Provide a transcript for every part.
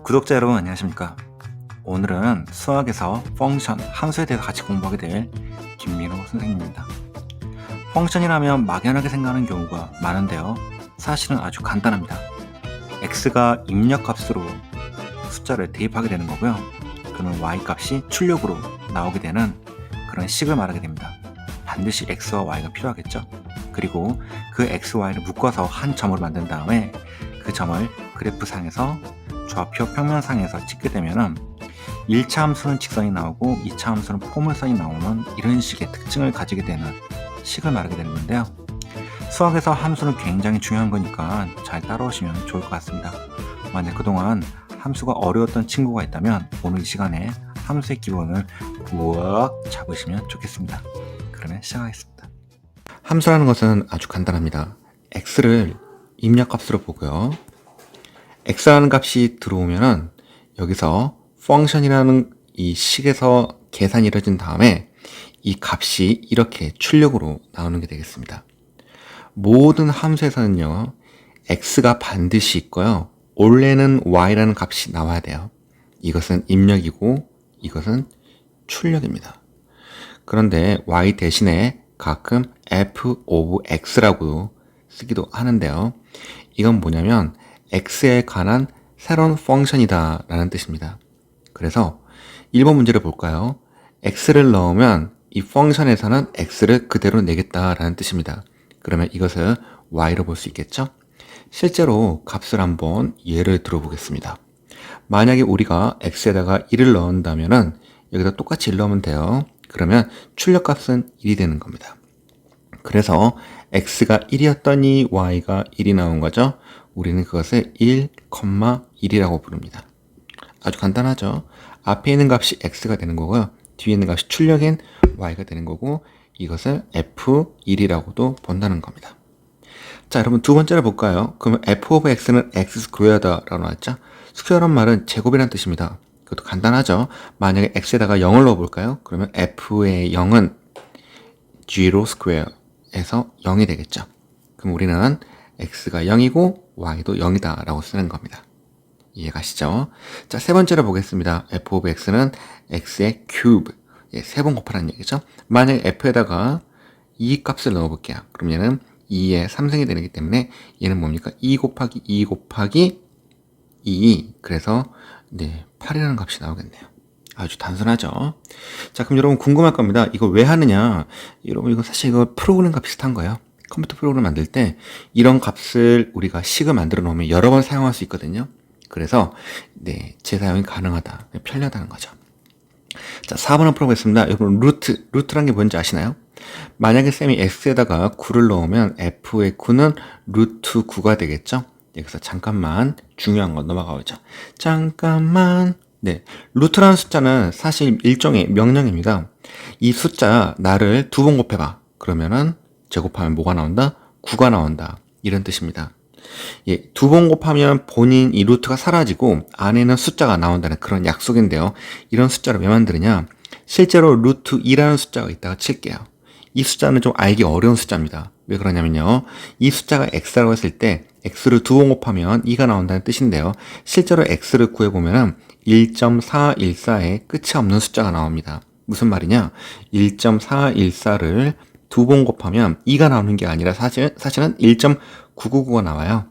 구독자 여러분 안녕하십니까. 오늘은 수학에서 펑션, 함수에 대해서 같이 공부하게 될 김민호 선생님입니다. 펑션이라면 막연하게 생각하는 경우가 많은데요. 사실은 아주 간단합니다. x가 입력값으로 숫자를 대입하게 되는 거고요. 그러면 y값이 출력으로 나오게 되는 그런 식을 말하게 됩니다. 반드시 x와 y가 필요하겠죠. 그리고 그 x, y를 묶어서 한 점으로 만든 다음에 그 점을 그래프상에서 좌표 평면상에서 찍게 되면은 1차 함수는 직선이 나오고 2차 함수는 포물선이 나오는 이런 식의 특징을 가지게 되는 식을 말하게 되는 건데요. 수학에서 함수는 굉장히 중요한 거니까 잘 따라오시면 좋을 것 같습니다. 만약 그동안 함수가 어려웠던 친구가 있다면 오늘 이 시간에 함수의 기본을 부엌 잡으시면 좋겠습니다. 그러면 시작하겠습니다. 함수라는 것은 아주 간단합니다. x를 입력값으로 보고요. x라는 값이 들어오면은 여기서 펑션이라는 이 식에서 계산이 이루어진 다음에 이 값이 이렇게 출력으로 나오는 게 되겠습니다. 모든 함수에서는요, x가 반드시 있고요, 원래는 y라는 값이 나와야 돼요. 이것은 입력이고 이것은 출력입니다. 그런데 y 대신에 가끔 f of x라고 쓰기도 하는데요. 이건 뭐냐면 x에 관한 새로운 펑션이다 라는 뜻입니다. 그래서 1번 문제를 볼까요? x를 넣으면 이 펑션에서는 x를 그대로 내겠다 라는 뜻입니다. 그러면 이것을 y로 볼 수 있겠죠? 실제로 값을 한번 예를 들어보겠습니다. 만약에 우리가 x에다가 1을 넣는다면 여기다 똑같이 1 넣으면 돼요. 그러면 출력값은 1이 되는 겁니다. 그래서 x가 1이었더니 y가 1이 나온 거죠. 우리는 그것을 1,1이라고 부릅니다. 아주 간단하죠. 앞에 있는 값이 x가 되는 거고요. 뒤에 있는 값이 출력인 y가 되는 거고 이것을 f1이라고도 본다는 겁니다. 자, 여러분 두 번째를 볼까요? 그러면 f of x는 x 스퀘어다라고 나왔죠. 스퀘어란 말은 제곱이란 뜻입니다. 그것도 간단하죠. 만약에 x에다가 0을 넣어볼까요? 그러면 f의 0은 0 스퀘어에서 0이 되겠죠. 그럼 우리는 x가 0이고 y도 0이다 라고 쓰는 겁니다. 이해가시죠? 자, 세 번째로 보겠습니다. f of x는 x의 큐브, 세 번 곱하라는 얘기죠. 만약에 f에다가 2 값을 넣어볼게요. 그럼 얘는 2의 3승이 되기 때문에 얘는 뭡니까? 2 곱하기 2 곱하기 2, 그래서 8이라는 값이 나오겠네요. 아주 단순하죠? 자, 그럼 여러분 궁금할 겁니다. 이거 왜 하느냐? 여러분 이거 사실 이거 프로그램과 비슷한 거예요. 컴퓨터 프로그램 만들 때 이런 값을 우리가 식을 만들어 놓으면 여러 번 사용할 수 있거든요. 그래서 재사용이 가능하다, 편리하다는 거죠. 자, 4번을 풀어보겠습니다. 여러분 루트란 게 뭔지 아시나요? 만약에 쌤이 x에다가 9를 넣으면 f의 9는 루트 9가 되겠죠? 여기서 잠깐만 중요한 거 넘어가보죠. 잠깐만. 루트라는 숫자는 사실 일종의 명령입니다. 이 숫자 나를 2번 곱해봐. 그러면은 제곱하면 뭐가 나온다? 9가 나온다. 이런 뜻입니다. 2번 곱하면 본인 이 루트가 사라지고 안에는 숫자가 나온다는 그런 약속인데요. 이런 숫자를 왜 만드느냐? 실제로 루트 2라는 숫자가 있다가 칠게요. 이 숫자는 좀 알기 어려운 숫자입니다. 왜 그러냐면요, 이 숫자가 x라고 했을 때 x를 2번 곱하면 2가 나온다는 뜻인데요. 실제로 x를 구해보면 1.414에 끝이 없는 숫자가 나옵니다. 무슨 말이냐? 1.414를 2번 곱하면 2가 나오는 게 아니라 사실은 1.999가 나와요.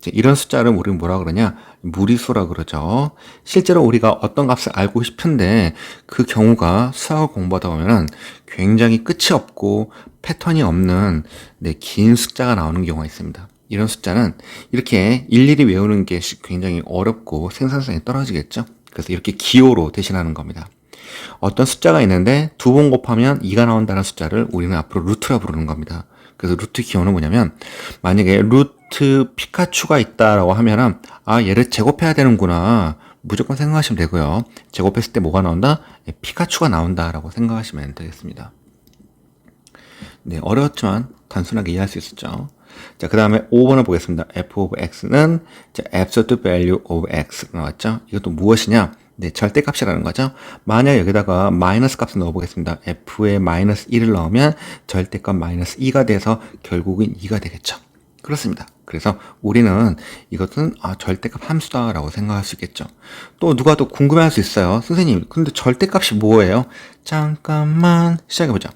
이런 숫자를 우리는 뭐라 그러냐? 무리수라 그러죠. 실제로 우리가 어떤 값을 알고 싶은데 그 경우가 수학을 공부하다 보면 굉장히 끝이 없고 패턴이 없는 긴 숫자가 나오는 경우가 있습니다. 이런 숫자는 이렇게 일일이 외우는 게 굉장히 어렵고 생산성이 떨어지겠죠. 그래서 이렇게 기호로 대신하는 겁니다. 어떤 숫자가 있는데 2번 곱하면 2가 나온다는 숫자를 우리는 앞으로 루트라 부르는 겁니다. 그래서 루트 기호는 뭐냐면, 만약에 루트 피카츄가 있다라고 하면은 얘를 제곱해야 되는구나 무조건 생각하시면 되고요. 제곱했을 때 뭐가 나온다? 피카츄가 나온다라고 생각하시면 되겠습니다. 어려웠지만 단순하게 이해할 수 있었죠. 자, 그 다음에 5번을 보겠습니다. f of x는 absolute value of x 나왔죠. 이것도 무엇이냐? 절대값이라는 거죠. 만약 여기다가 마이너스 값을 넣어보겠습니다. f에 마이너스 1을 넣으면 절대값 마이너스 2가 돼서 결국은 2가 되겠죠. 그렇습니다. 그래서 우리는 이것은 절대값 함수다라고 생각할 수 있겠죠. 또 누가 또 궁금해할 수 있어요. 선생님, 근데 절대값이 뭐예요? 잠깐만 시작해보자.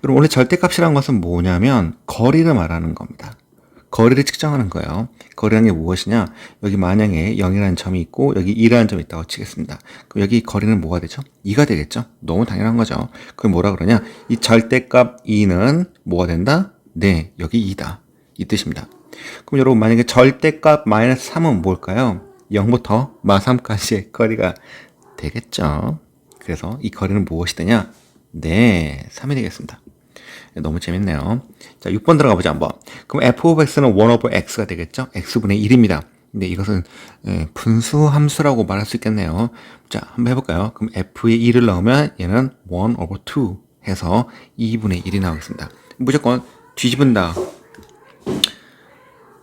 여러분, 원래 절대값이라는 것은 뭐냐면 거리를 말하는 겁니다. 거리를 측정하는 거예요. 거리라는 게 무엇이냐? 여기 만약에 0이라는 점이 있고 여기 2라는 점이 있다고 치겠습니다. 그럼 여기 거리는 뭐가 되죠? 2가 되겠죠? 너무 당연한 거죠. 그럼 뭐라 그러냐? 이 절대값 2는 뭐가 된다? 네, 여기 2다. 이 뜻입니다. 그럼 여러분, 만약에 절대값 마이너스 3은 뭘까요? 0부터 마3까지의 거리가 되겠죠. 그래서 이 거리는 무엇이 되냐? 네, 3이 되겠습니다. 너무 재밌네요. 자, 6번 들어가 보자, 한번. 그럼 f of x는 1 over x가 되겠죠? x분의 1입니다. 근데 이것은 분수 함수라고 말할 수 있겠네요. 자, 한번 해볼까요? 그럼 f에 2를 넣으면 얘는 1 over 2 해서 2분의 1이 나오겠습니다. 무조건 뒤집은다.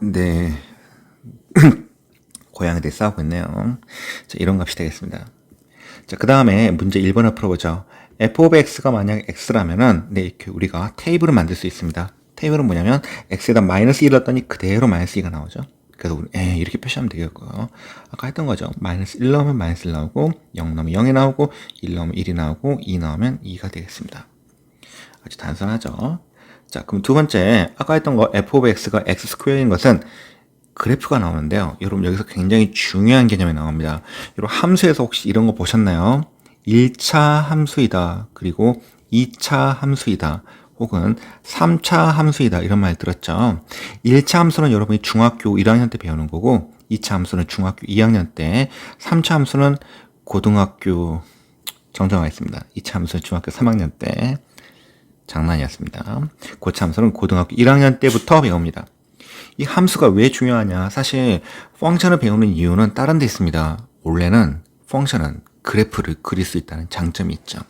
네. 고양이들이 싸우고 있네요. 자, 이런 값이 되겠습니다. 자, 그 다음에 문제 1번을 풀어보죠. f of x가 만약 x라면은, 네, 이렇게 우리가 테이블을 만들 수 있습니다. 테이블은 뭐냐면, x에다 마이너스 1을 넣었더니 그대로 마이너스 2가 나오죠. 그래서 우리, 이렇게 표시하면 되겠고요. 아까 했던 거죠. 마이너스 1 넣으면 마이너스 1 나오고, 0 넣으면 0이 나오고, 1 넣으면 1이 나오고, 2 넣으면 2가 되겠습니다. 아주 단순하죠. 자, 그럼 두 번째, 아까 했던 거 f of x가 x 스퀘어인 것은 그래프가 나오는데요. 여러분, 여기서 굉장히 중요한 개념이 나옵니다. 여러분, 함수에서 혹시 이런 거 보셨나요? 1차 함수이다. 그리고 2차 함수이다. 혹은 3차 함수이다. 이런 말 들었죠? 1차 함수는 여러분이 중학교 1학년 때 배우는 거고, 2차 함수는 중학교 2학년 때, 3차 함수는 고등학교, 정정하겠습니다. 2차 함수는 중학교 3학년 때, 장난이었습니다. 고차 함수는 고등학교 1학년 때부터 배웁니다. 이 함수가 왜 중요하냐? 사실 펑션을 배우는 이유는 다른 데 있습니다. 원래는 펑션은 그래프를 그릴 수 있다는 장점이 있죠.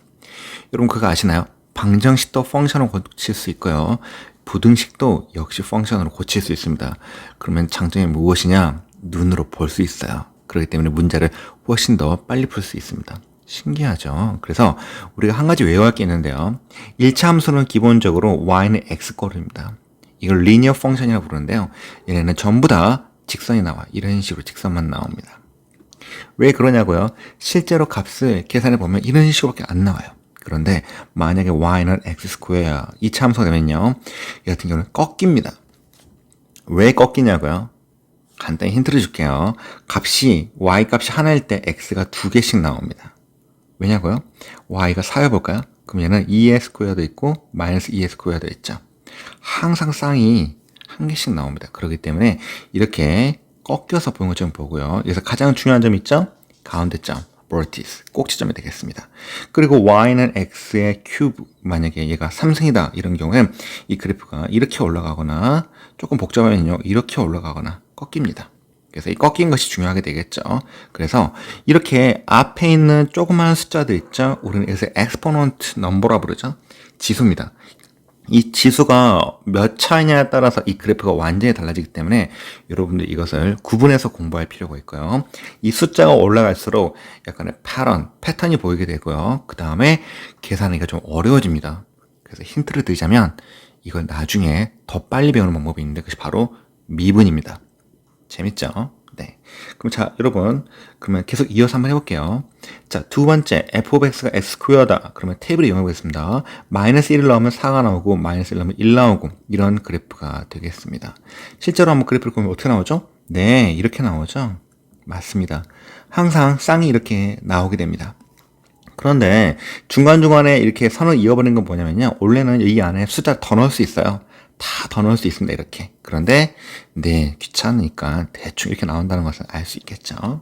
여러분, 그거 아시나요? 방정식도 펑션으로 고칠 수 있고요. 부등식도 역시 펑션으로 고칠 수 있습니다. 그러면 장점이 무엇이냐? 눈으로 볼 수 있어요. 그렇기 때문에 문제를 훨씬 더 빨리 풀 수 있습니다. 신기하죠? 그래서 우리가 한 가지 외워야 할 게 있는데요. 1차 함수는 기본적으로 y는 x꼴입니다. 이걸 리니어 펑션이라고 부르는데요. 얘네는 전부 다 직선이 나와. 이런 식으로 직선만 나옵니다. 왜 그러냐고요? 실제로 값을 계산해 보면 이런 식으로밖에 안 나와요. 그런데 만약에 y는 x 스퀘어야 2차 함수가 되면요. 이 같은 경우는 꺾입니다. 왜 꺾이냐고요? 간단히 힌트를 줄게요. y 값이 하나일 때 x가 두 개씩 나옵니다. 왜냐고요? y가 4여볼까요? 그럼 얘는 2의 스퀘어도 있고 마이너스 2의 스퀘어도 있죠. 항상 쌍이 한 개씩 나옵니다. 그렇기 때문에 이렇게 꺾여서 보는 것좀 보고요. 여기서 가장 중요한 점이 있죠? 가운데 점, vertex, 꼭지점이 되겠습니다. 그리고 y는 x의 큐브, 만약에 얘가 3승이다 이런 경우에 이 그래프가 이렇게 올라가거나 조금 복잡하면요 이렇게 올라가거나 꺾입니다. 그래서 이 꺾인 것이 중요하게 되겠죠. 그래서 이렇게 앞에 있는 조그마한 숫자들 있죠. 우리는 여기서 exponent number라 부르죠. 지수입니다. 이 지수가 몇 차이냐에 따라서 이 그래프가 완전히 달라지기 때문에 여러분들 이것을 구분해서 공부할 필요가 있고요. 이 숫자가 올라갈수록 약간의 패턴이 보이게 되고요. 그 다음에 계산하기가 좀 어려워집니다. 그래서 힌트를 드리자면 이건 나중에 더 빨리 배우는 방법이 있는데 그것이 바로 미분입니다. 재밌죠? 네. 그럼 자, 여러분, 그러면 계속 이어서 한번 해볼게요. 자, 두 번째, f of x가 x 스퀘어다. 그러면 테이블에 이용해보겠습니다. 마이너스 1을 넣으면 4가 나오고, 마이너스 1을 넣으면 1 나오고, 이런 그래프가 되겠습니다. 실제로 한번 그래프를 보면 어떻게 나오죠? 네, 이렇게 나오죠? 맞습니다. 항상 쌍이 이렇게 나오게 됩니다. 그런데 중간중간에 이렇게 선을 이어버리는 건 뭐냐면요. 원래는 이 안에 숫자 더 넣을 수 있어요. 다 더 넣을 수 있습니다. 이렇게. 그런데 네, 귀찮으니까 대충 이렇게 나온다는 것을 알 수 있겠죠.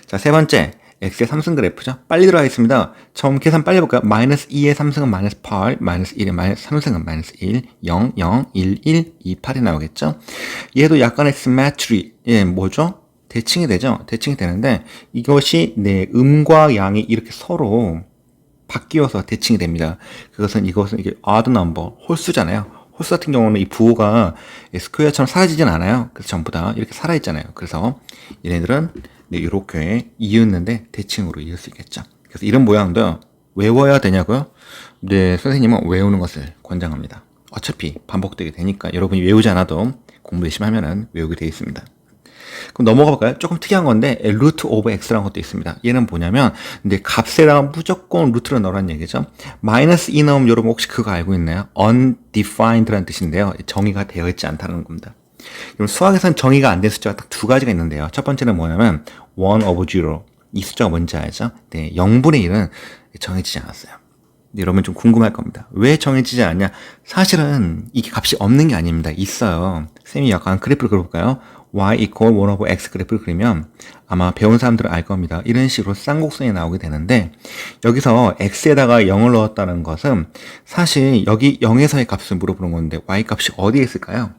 자, 세 번째, x의 3승 그래프죠. 빨리 들어가겠습니다. 처음 계산 빨리 볼까요? 마이너스 2의 3승은 마이너스 8, 마이너스 1의 마이너스 3승은 마이너스 1, 0, 0, 1, 1, 2, 8이 나오겠죠. 얘도 약간의 symmetry, 뭐죠? 대칭이 되죠. 대칭이 되는데 이것이 네, 음과 양이 이렇게 서로 바뀌어서 대칭이 됩니다. 이것은 이게 odd number, 홀수잖아요. 홀수 같은 경우는 이 부호가 스퀘어처럼 사라지진 않아요. 그래서 전부 다 이렇게 살아있잖아요. 그래서 얘네들은 네, 이렇게 이었는데 대칭으로 이을 수 있겠죠. 그래서 이런 모양도 외워야 되냐고요? 네, 선생님은 외우는 것을 권장합니다. 어차피 반복되게 되니까 여러분이 외우지 않아도 공부 열심히 하면은 외우게 되어 있습니다. 그럼 넘어가 볼까요? 조금 특이한 건데 루트 오브 x라는 것도 있습니다. 얘는 뭐냐면 근데 값에다가 무조건 루트를 넣으라는 얘기죠. 마이너스 2 넣으면 여러분 혹시 그거 알고 있나요? undefined라는 뜻인데요. 정의가 되어 있지 않다는 겁니다. 그럼 수학에서는 정의가 안 된 숫자가 딱 두 가지가 있는데요. 첫 번째는 뭐냐면 1 over 0. 이 숫자가 뭔지 알죠? 네, 0분의 1은 정해지지 않았어요. 여러분 좀 궁금할 겁니다. 왜 정해지지 않냐? 사실은 이게 값이 없는 게 아닙니다. 있어요. 쌤이 약간 그래프를 그려볼까요? y equal 1 over x 그래프를 그리면 아마 배운 사람들은 알 겁니다. 이런 식으로 쌍곡선이 나오게 되는데 여기서 x에다가 0을 넣었다는 것은 사실 여기 0에서의 값을 물어보는 건데 y 값이 어디에 있을까요?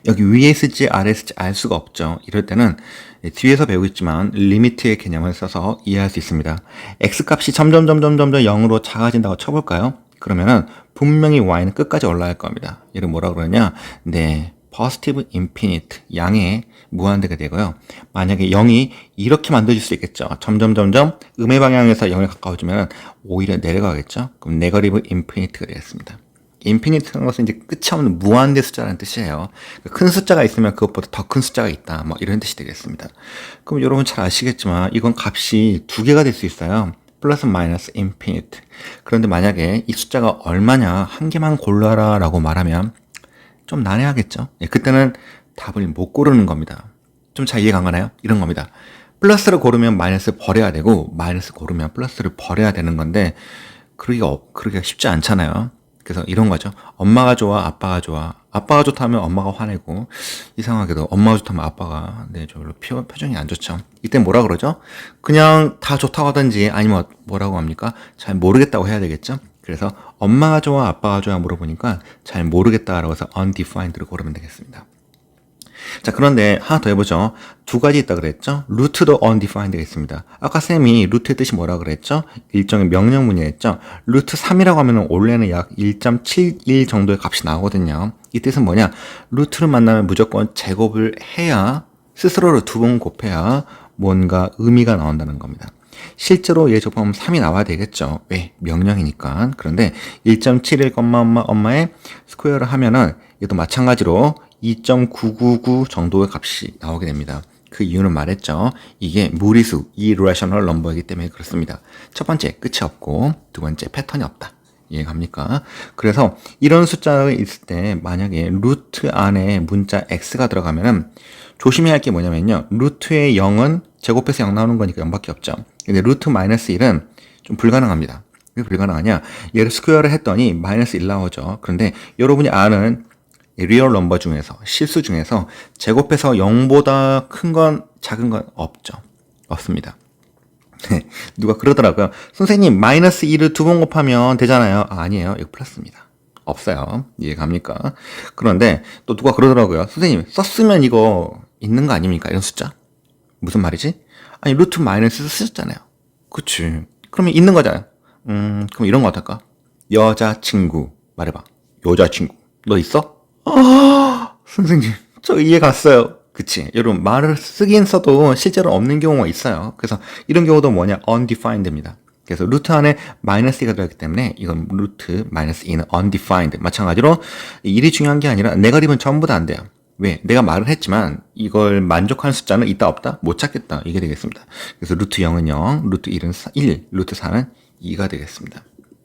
여기 위에 있을지 아래에 있을지 알 수가 없죠. 이럴 때는 뒤에서 배우겠지만 리미트의 개념을 써서 이해할 수 있습니다. x값이 점점 0으로 작아진다고 쳐볼까요? 그러면은 분명히 y는 끝까지 올라갈 겁니다. 얘를 뭐라 그러냐? 네, positive infinite, 양의 무한대가 되고요. 만약에 0이 이렇게 만들어질 수 있겠죠. 점점 음의 방향에서 0에 가까워지면 오히려 내려가겠죠. 그럼 negative infinite가 되겠습니다. 인피니트라는 것은 이제 끝이 없는 무한대 숫자라는 뜻이에요. 큰 숫자가 있으면 그것보다 더 큰 숫자가 있다. 뭐 이런 뜻이 되겠습니다. 그럼 여러분 잘 아시겠지만 이건 값이 두 개가 될 수 있어요. 플러스 마이너스 인피니트. 그런데 만약에 이 숫자가 얼마냐 한 개만 골라라 라고 말하면 좀 난해하겠죠. 예, 그때는 답을 못 고르는 겁니다. 좀 잘 이해가 안 가나요? 이런 겁니다. 플러스를 고르면 마이너스를 버려야 되고 마이너스 고르면 플러스를 버려야 되는 건데 그러기가 쉽지 않잖아요. 그래서 이런 거죠. 엄마가 좋아, 아빠가 좋아. 아빠가 좋다면 엄마가 화내고 이상하게도 엄마가 좋다면 아빠가 별로 표정이 안 좋죠. 이때 뭐라 그러죠? 그냥 다 좋다고 하든지 아니면 뭐라고 합니까? 잘 모르겠다고 해야 되겠죠? 그래서 엄마가 좋아, 아빠가 좋아 물어보니까 잘 모르겠다라고 해서 undefined를 고르면 되겠습니다. 자, 그런데 하나 더 해보죠. 두 가지 있다 그랬죠? 루트도 undefined가 있습니다. 아까 쌤이 루트의 뜻이 뭐라 그랬죠? 일종의 명령문이었죠? 루트 3이라고 하면 원래는 약 1.71 정도의 값이 나오거든요. 이 뜻은 뭐냐? 루트를 만나면 무조건 제곱을 해야 스스로를 두 번 곱해야 뭔가 의미가 나온다는 겁니다. 실제로 얘 접하면 3이 나와야 되겠죠. 왜? 명령이니까. 그런데 1.71, 엄마의 스퀘어를 하면은 얘도 마찬가지로 2.999 정도의 값이 나오게 됩니다. 그 이유는 말했죠. 이게 무리수, irrational number이기 때문에 그렇습니다. 첫 번째, 끝이 없고 두 번째, 패턴이 없다. 이해갑니까? 그래서 이런 숫자가 있을 때 만약에 루트 안에 문자 x가 들어가면은 조심해야 할 게 뭐냐면요. 루트의 0은 제곱해서 0 나오는 거니까 0밖에 없죠. 근데 루트 마이너스 1은 좀 불가능합니다. 왜 불가능하냐? 얘를 스퀘어를 했더니 마이너스 1 나오죠. 그런데 여러분이 아는 리얼 넘버 중에서 실수 중에서 제곱해서 0보다 큰 건 작은 건 없습니다. 누가 그러더라고요. 선생님 마이너스 2를 두 번 곱하면 되잖아요. 아니에요. 이거 플러스입니다. 없어요. 이해갑니까? 그런데 또 누가 그러더라고요. 선생님 썼으면 이거 있는 거 아닙니까? 이런 숫자. 무슨 말이지? 아니 루트 마이너스 쓰셨잖아요. 그치. 그러면 있는 거잖아요. 그럼 이런 거 어떨까? 여자친구 말해봐. 여자친구 너 있어? 선생님, 저 이해 갔어요. 그치. 여러분, 말을 쓰긴 써도 실제로 없는 경우가 있어요. 그래서 이런 경우도 뭐냐? undefined입니다. 그래서 루트 안에 마이너스 2가 들어있기 때문에 이건 루트 마이너스 2는 undefined. 마찬가지로 일이 중요한 게 아니라 네거티브는 전부 다 안 돼요. 왜? 내가 말을 했지만 이걸 만족하는 숫자는 있다 없다? 못 찾겠다. 이게 되겠습니다. 그래서 루트 0은 0, 루트 1은 1, 루트 4는 2가 되겠습니다.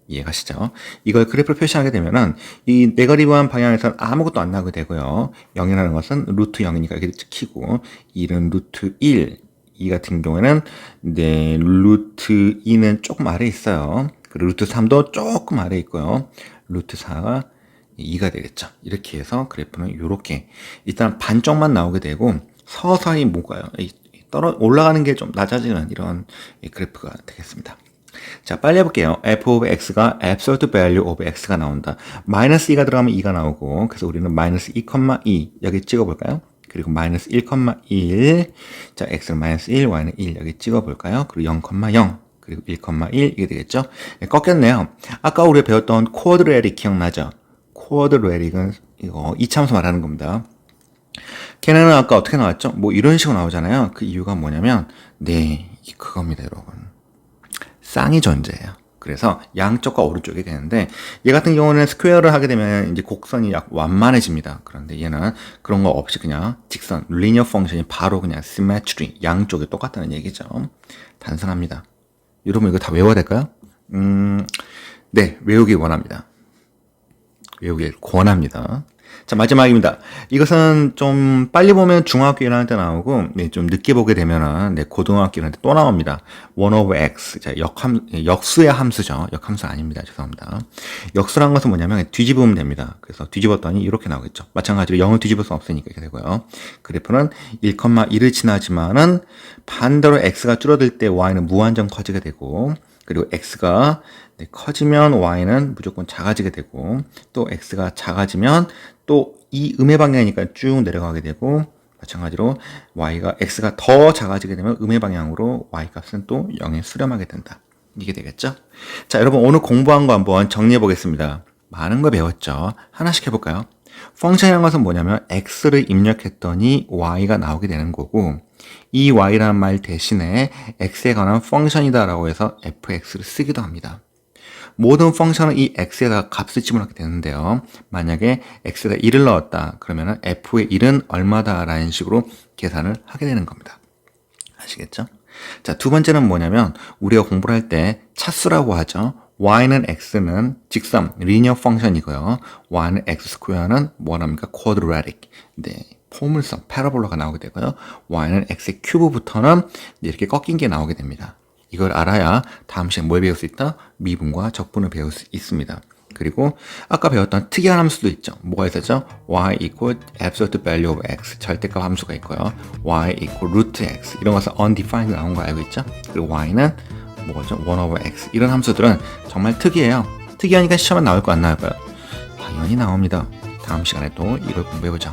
이해가시죠? 이걸 그래프로 표시하게 되면은 이 네거티브한 방향에서는 아무것도 안 나오게 되고요. 0이라는 것은 루트 0이니까 이렇게 찍히고 1은 루트 1, 2 같은 경우에는 루트 2는 조금 아래에 있어요. 그리고 루트 3도 조금 아래에 있고요. 루트 4가 2가 되겠죠. 이렇게 해서 그래프는 이렇게 일단 반쪽만 나오게 되고 서서히 뭐가요? 올라가는 게 좀 낮아지는 이런 그래프가 되겠습니다. 자, 빨리 해볼게요. f of x가 absolute value of x가 나온다. 마이너스 2가 들어가면 2가 나오고, 그래서 우리는 마이너스 2,2 여기 찍어볼까요? 그리고 마이너스 1,1. 자, x는 마이너스 1, y는 1 여기 찍어볼까요? 그리고 0,0 그리고 1,1 이게 되겠죠? 네, 꺾였네요. 아까 우리가 배웠던 quadratic 기억나죠? quadratic은 이거 이참수 말하는 겁니다. 걔네는 아까 어떻게 나왔죠? 뭐 이런 식으로 나오잖아요. 그 이유가 뭐냐면 그겁니다, 여러분. 쌍이 존재해요. 그래서 양쪽과 오른쪽이 되는데 얘 같은 경우는 스퀘어를 하게 되면 이제 곡선이 약 완만해집니다. 그런데 얘는 그런 거 없이 그냥 직선, 리니어 펑션이 바로 그냥 symmetry, 양쪽이 똑같다는 얘기죠. 단순합니다. 여러분 이거 다 외워야 될까요? 네, 외우기 원합니다. 외우길 권합니다. 자, 마지막입니다. 이것은 좀 빨리 보면 중학교 1학년 때 나오고, 네, 좀 늦게 보게 되면은, 네, 고등학교 1학년 때 또 나옵니다. 1 over x. 자, 역수의 함수죠. 역함수 아닙니다. 죄송합니다. 역수란 것은 뭐냐면 뒤집으면 됩니다. 그래서 뒤집었더니 이렇게 나오겠죠. 마찬가지로 0을 뒤집을 수 없으니까 이렇게 되고요. 그래프는 1,1을 지나지만은 반대로 x가 줄어들 때 y는 무한정 커지게 되고, 그리고 x가 커지면 y는 무조건 작아지게 되고, 또 x가 작아지면 또 이 음의 방향이니까 쭉 내려가게 되고, 마찬가지로 x가 더 작아지게 되면 음의 방향으로 y 값은 또 0에 수렴하게 된다. 이게 되겠죠? 자, 여러분 오늘 공부한 거 한번 정리해 보겠습니다. 많은 거 배웠죠? 하나씩 해볼까요? 펑션이라는 것은 뭐냐면 x를 입력했더니 y가 나오게 되는 거고, 이 y라는 말 대신에 x에 관한 펑션이다라고 해서 fx를 쓰기도 합니다. 모든 펑션은 이 x에다가 값을 집어넣게 되는데요. 만약에 x에다 1을 넣었다 그러면 f의 1은 얼마다 라는 식으로 계산을 하게 되는 겁니다. 아시겠죠? 자, 두 번째는 뭐냐면 우리가 공부를 할 때 차수라고 하죠. y는 x는 직선, 리니어 펑션이고요. y는 x 스퀘어는 뭐랍니까? quadratic. 네, 포물선, 패러볼라가 나오게 되고요. y는 x의 큐브부터는 이렇게 꺾인 게 나오게 됩니다. 이걸 알아야 다음 시간에 뭘 배울 수 있다? 미분과 적분을 배울 수 있습니다. 그리고 아까 배웠던 특이한 함수도 있죠. 뭐가 있었죠? y equal absolute value of x. 절대값 함수가 있고요. y equal root x. 이런 것은 undefined 나온 거 알고 있죠? 그리고 y는 뭐죠? 1 over x. 이런 함수들은 정말 특이해요. 특이하니까 시험에 나올 거 안 나올까요? 당연히 나옵니다. 다음 시간에 또 이걸 공부해보죠.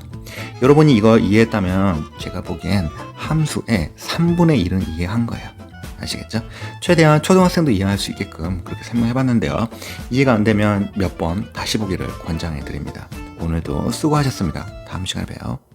여러분이 이거 이해했다면 제가 보기엔 함수의 3분의 1은 이해한 거예요. 아시겠죠? 최대한 초등학생도 이해할 수 있게끔 그렇게 설명해봤는데요. 이해가 안 되면 몇 번 다시 보기를 권장해 드립니다. 오늘도 수고하셨습니다. 다음 시간에 봬요.